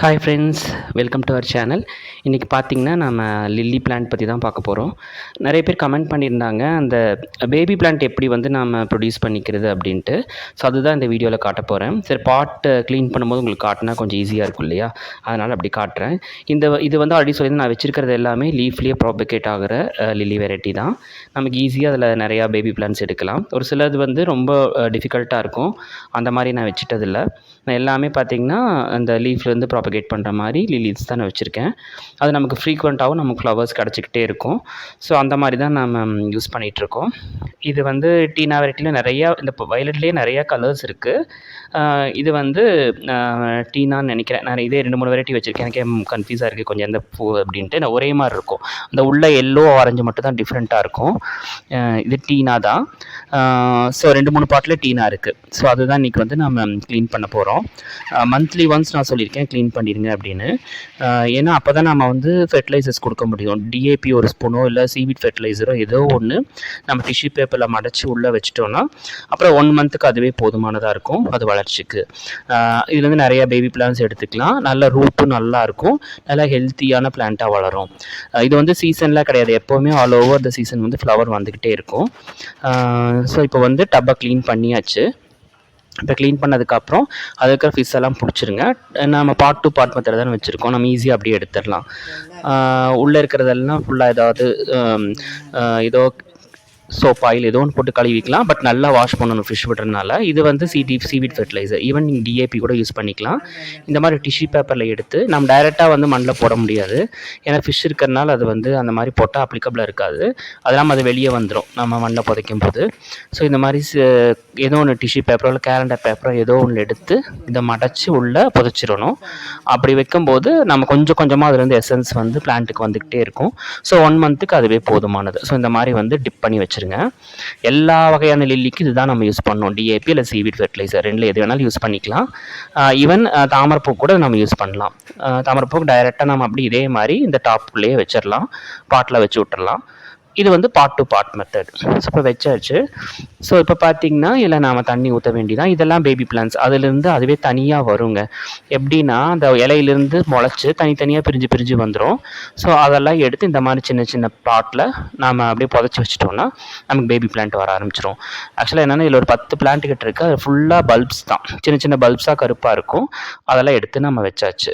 Hi friends, welcome to our channel. இன்றைக்கி பார்த்திங்கன்னா நம்ம லில்லி பிளான்ட் பற்றி தான் பார்க்க போகிறோம். நிறைய பேர் கமெண்ட் பண்ணியிருந்தாங்க, அந்த பேபி பிளான்ட் எப்படி வந்து நம்ம ப்ரொடியூஸ் பண்ணிக்கிறது அப்படின்ட்டு. ஸோ அதுதான் இந்த வீடியோவில் காட்ட போகிறேன். சரி, பாட்டு க்ளீன் பண்ணும்போது உங்களுக்கு காட்டினா கொஞ்சம் ஈஸியாக இருக்கும் இல்லையா, அதனால் அப்படி காட்டுறேன். இது வந்து ஆல்ரெடி சொல்லி நான் வச்சுருக்கிறது எல்லாமே லீஃப்லேயே ப்ராபகேட் ஆகிற லில்லி வெரைட்டி தான். நமக்கு ஈஸியாக அதில் நிறையா பேபி பிளான்ட்ஸ் எடுக்கலாம். ஒரு சிலது வந்து ரொம்ப டிஃபிகல்ட்டாக இருக்கும், அந்த மாதிரி நான் வச்சுட்டதில்ல. நான் எல்லாமே பார்த்திங்கன்னா அந்த லீஃப்லேருந்து ப்ராபகேட் பண்ணுற மாதிரி லில்லிஸ் தான் நான் வச்சுருக்கேன். அது நமக்கு ஃப்ரீக்வெண்ட்டாகவும் நமக்கு ஃப்ளவர்ஸ் கிடச்சிக்கிட்டே இருக்கும். ஸோ அந்த மாதிரி தான் நம்ம யூஸ் பண்ணிகிட்ருக்கோம். இது வந்து டீனா வெரைட்டியில் நிறையா, இந்த வயலட்லேயே நிறையா கலர்ஸ் இருக்குது. இது வந்து டீனான்னு நினைக்கிறேன். நான் இதே 2-3 வெரைட்டி வச்சுருக்கேன். எனக்கே கன்ஃபியூஸாக இருக்குது கொஞ்சம் எந்த பூ அப்படின்ட்டு. நான் ஒரே மாதிரி இருக்கும், அந்த உள்ள எல்லோ ஆரஞ்சு மட்டும் தான் டிஃப்ரெண்ட்டாக இருக்கும். இது டீனா தான். ஸோ 2-3 பாட்டில் டீனா இருக்குது. ஸோ அதுதான் இன்றைக்கி வந்து நம்ம க்ளீன் பண்ண போகிறோம். மந்த்லி ஒன்ஸ் நான் சொல்லியிருக்கேன் க்ளீன் பண்ணிடுங்க அப்படின்னு. ஏன்னா அப்போ தான் நம்ம வந்து ஃபெர்டிலைசர்ஸ் கொடுக்க முடியும். டிஏபி ஒரு ஸ்பூனோ இல்லை சீவிட் ஃபெர்டிலைசரோ ஏதோ ஒன்று நம்ம டிஷ்யூ பேப்பரில் மடைச்சி உள்ளே வச்சிட்டோன்னா அப்புறம் 1 மந்த்துக்கு அதுவே போதுமானதாக இருக்கும் அது வளர்ச்சிக்கு. இதுல வந்து நிறைய பேபி பிளான்ட்ஸ் எடுத்துக்கலாம். நல்ல ரூட்டும் நல்லாயிருக்கும், நல்லா ஹெல்த்தியான பிளான்ட்டாக வளரும். இது வந்து சீசன்லாம் கிடையாது, எப்போவுமே ஆல் ஓவர் த சீசன் வந்து ஃப்ளவர் வந்துக்கிட்டே இருக்கும். ஸோ இப்போ வந்து டப்பை க்ளீன் பண்ணியாச்சு. இப்போ க்ளீன் பண்ணதுக்கப்புறம் அது இருக்கிற ஃபிஷ் எல்லாம் பிடிச்சிருங்க. நம்ம பார்ட் டு பார்ட் மெத்தட் தானே வச்சுருக்கோம், நம்ம ஈஸியாக அப்படியே எடுத்துடலாம். உள்ளே இருக்கிறதெல்லாம் ஃபுல்லாக ஏதாவது ஏதோ சோப் ஆயில் ஏதோ ஒன்று போட்டு கழுவிக்கலாம். பட் நல்லா வாஷ் பண்ணணும் ஃபிஷ் விடுறதுனால. இது வந்து சீவிட் ஃபெர்டிலைசர், ஈவன் நீங்கள் டிஏபி கூட யூஸ் பண்ணிக்கலாம். இந்த மாதிரி டிஷ்யூ பேப்பரில் எடுத்து நம்ம டைரெக்டாக வந்து மண்ணில் போட முடியாது, ஏன்னா ஃபிஷ் இருக்கிறதுனால அது வந்து அந்த மாதிரி போட்டால் அப்ளிகபிளாக இருக்காது. அது இல்லாமல் அது வெளியே வந்துடும் நம்ம மண்ணில் புதைக்கும் போது. ஸோ இந்த மாதிரி ஏதோ ஒன்று டிஷ்யூ பேப்பரோ இல்லை கேலண்டர் பேப்பரோ ஏதோ ஒன்று எடுத்து இதை மடைச்சி உள்ளே புதைச்சிடணும். அப்படி வைக்கும்போது நம்ம கொஞ்சம் கொஞ்சமாக அதுலேருந்து எசன்ஸ் வந்து பிளான்ட்டுக்கு வந்துக்கிட்டே இருக்கும். ஸோ 1 மந்த்துக்கு அதுவே போதுமானது. ஸோ இந்த மாதிரி வந்து டிப் பண்ணி வச்சுருங்க. எல்லா வகையான லில்லிக்கு இதுதான் நம்ம யூஸ் பண்ணோம், டிஏபி இல்லை சீவிட் ஃபெர்டிலைசர், 2ல் எது வேணாலும் யூஸ் பண்ணிக்கலாம். ஈவன் தாமரைப்பூ கூட நம்ம யூஸ் பண்ணலாம். தாமரைப்பூக்கு டைரெக்டாக நம்ம அப்படி இதே மாதிரி இந்த டாப்புக்குள்ளேயே வச்சிடலாம், பாட்டில் வச்சு விட்டுறலாம். இது வந்து part to part method. So இப்போ வச்சாச்சு. ஸோ இப்போ பார்த்தீங்கன்னா இல்லை நாம் தண்ணி ஊற்ற வேண்டிதான். இதெல்லாம் பேபி பிளான்ஸ், அதுலேருந்து அதுவே தனியாக வருங்க. எப்படின்னா அந்த இலையிலேருந்து முளைச்சி தனித்தனியாக பிரிஞ்சு பிரிஞ்சு வந்துடும். ஸோ அதெல்லாம் எடுத்து இந்த மாதிரி சின்ன சின்ன பாட்டில் நாம் அப்படியே புதைச்சி வச்சிட்டோம்னா நமக்கு பேபி பிளான்ட் வர ஆரம்பிச்சிடும். ஆக்சுவலாக என்னென்னா இதில் ஒரு 10 பிளான்ட் கிட்ட இருக்குது, அது ஃபுல்லாக பல்ப்ஸ் தான், சின்ன சின்ன பல்ப்ஸாக கருப்பாக இருக்கும். அதெல்லாம் எடுத்து நம்ம வச்சாச்சு.